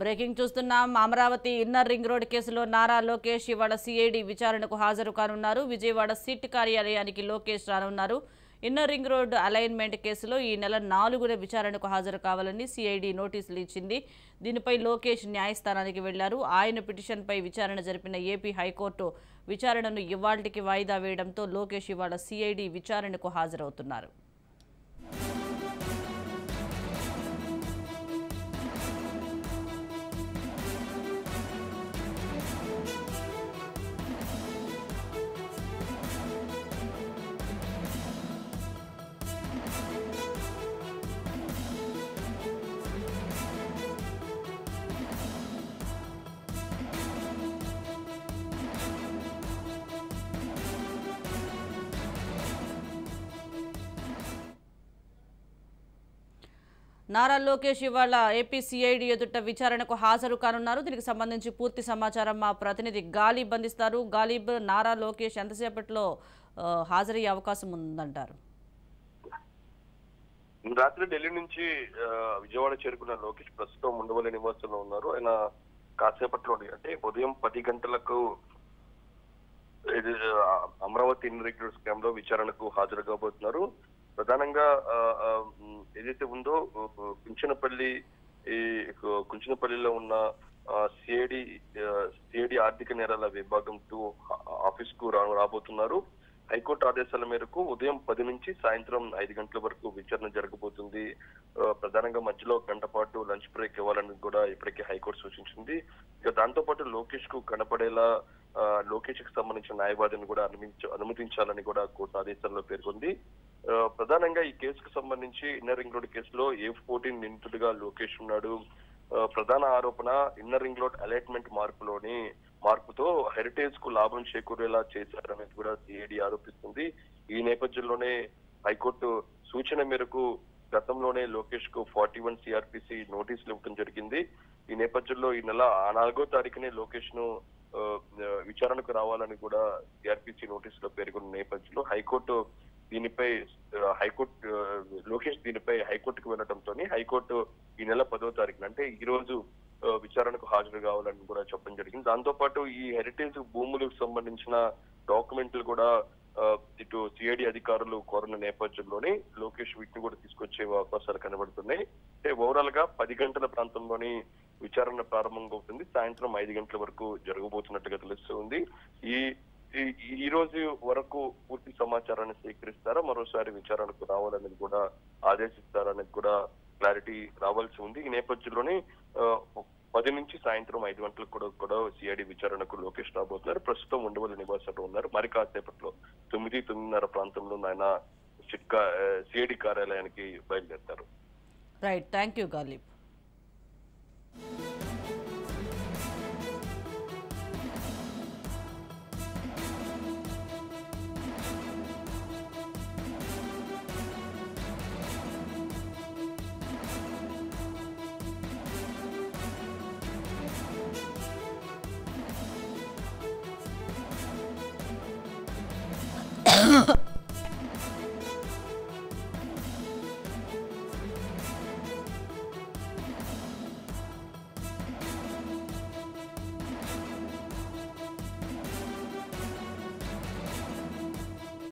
Breaking చూస్తున్నాం. Amaravati inner ring road కేసులో నారా లోకేష్ ఇవాళ సిఐడి విచారణకు హాజరు కానున్నారు. విజయవాడ సిట్ కార్యాలయానికి లోకేష్ రానున్నారు. ఇన్నర్ రింగ్ రోడ్ అలైన్మెంట్ కేసులో ఈ నెల 4న విచారణకు హాజరు కావాలని సిఐడి నోటీసులు ఇచ్చింది. దీనిపై లోకేష్ న్యాయస్థానానికి వెళ్లారు. ఆయన పిటిషన్పై విచారణ జరిపిన ఏపీ హైకోర్టు విచారణను ఇవాళ్టికి వాయిదా వేయడంతో లోకేష్ ఇవాళ సిఐడి విచారణకు హాజరవుతున్నారు. నారా లోకేష్ ఇవాళ ఏపీ సిఐడి ఎదుట విచారణకు హాజరు కానున్నారు. దీనికి సంబంధించి పూర్తి సమాచారం మా ప్రతినిధి గాలిబ్ అందిస్తారు. గాలిబ్, నారా లోకేష్ ఎంతసేపట్లో హాజరయ్యే అవకాశం ఉందంటారు? రాత్రి ఢిల్లీ నుంచి విజయవాడ చేరుకున్న లోకేష్ ప్రస్తుతం ఉండవల్లి నివాసంలో ఉన్నారు. ఆయన కాసేపట్లో అంటే ఉదయం 10 గంటలకు Amaravati inner ring road scam లో విచారణకు హాజరు కాబోతున్నారు. ప్రధానంగా ఏదైతే ఉందో కుంచనపల్లిలో ఉన్న సిఐడి ఆర్థిక నేరాల విభాగం 2 ఆఫీస్ కు రాబోతున్నారు. హైకోర్టు ఆదేశాల మేరకు ఉదయం 10 నుంచి సాయంత్రం 5 గంటల వరకు విచారణ జరగబోతుంది. ప్రధానంగా మధ్యలో గంట పాటు లంచ్ బ్రేక్ ఇవ్వాలని కూడా ఇప్పటికే హైకోర్టు సూచించింది. ఇక దాంతో పాటు లోకేష్ కు కనపడేలా లోకేష్ కి సంబంధించిన న్యాయవాదిని కూడా అనుమతించాలని కూడా కోర్టు ఆదేశాల్లో పేర్కొంది. ప్రధానంగా ఈ కేసుకు సంబంధించి ఇన్నర్ రింగ్ రోడ్ కేసులో A14 నిందితుడిగా లోకేష్ ఉన్నాడు. ప్రధాన ఆరోపణ ఇన్నర్ రింగ్ రోడ్ అలాట్మెంట్ మార్పుతో హెరిటేజ్ కు లాభం చేకూరేలా చేశారనేది కూడా సిఐడి ఆరోపిస్తుంది. ఈ నేపథ్యంలోనే హైకోర్టు సూచన మేరకు గతంలోనే లోకేష్ కు 41 CRPC నోటీసులు ఇవ్వడం జరిగింది. ఈ నేపథ్యంలో ఈ నెల 4వ తారీఖునే లోకేష్ ను విచారణకు రావాలని కూడా CRPC నోటీసులో పేర్కొన్న నేపథ్యంలో లోకేష్ దీనిపై హైకోర్టుకు వెళ్లడంతో హైకోర్టు ఈ నెల 10వ తారీఖున అంటే ఈ రోజు విచారణకు హాజరు కావాలని కూడా చెప్పడం జరిగింది. దాంతో పాటు ఈ హెరిటేజ్ భూములకు సంబంధించిన డాక్యుమెంట్లు కూడా ఇటు సిఐడి అధికారులు కోరిన నేపథ్యంలోనే లోకేష్ వీటిని కూడా తీసుకొచ్చే అవకాశాలు కనబడుతున్నాయి. అంటే ఓవరాల్ గా 10 గంటల ప్రాంతంలోని విచారణ ప్రారంభంగా అవుతుంది. సాయంత్రం 5 గంటల వరకు జరగబోతున్నట్టుగా తెలుస్తుంది. ఈ రోజు వరకు పూర్తి సమాచారాన్ని సేకరిస్తారా, మరోసారి విచారణకు రావాలనేది కూడా ఆదేశిస్తారనేది కూడా క్లారిటీ రావాల్సి ఉంది. ఈ నేపథ్యంలోనే 10 నుంచి సాయంత్రం 5 గంటలకు కూడా సిఐడి విచారణకు లోకేష్ రాబోతున్నారు. ప్రస్తుతం ఉండవల్లి నివాసంలో ఉన్నారు. మరి కాసేపట్లో 9-9:30 ప్రాంతంలో ఆయన సిఐడి కార్యాలయానికి బయలుదేరుతారు. Right, thank you Ghalib.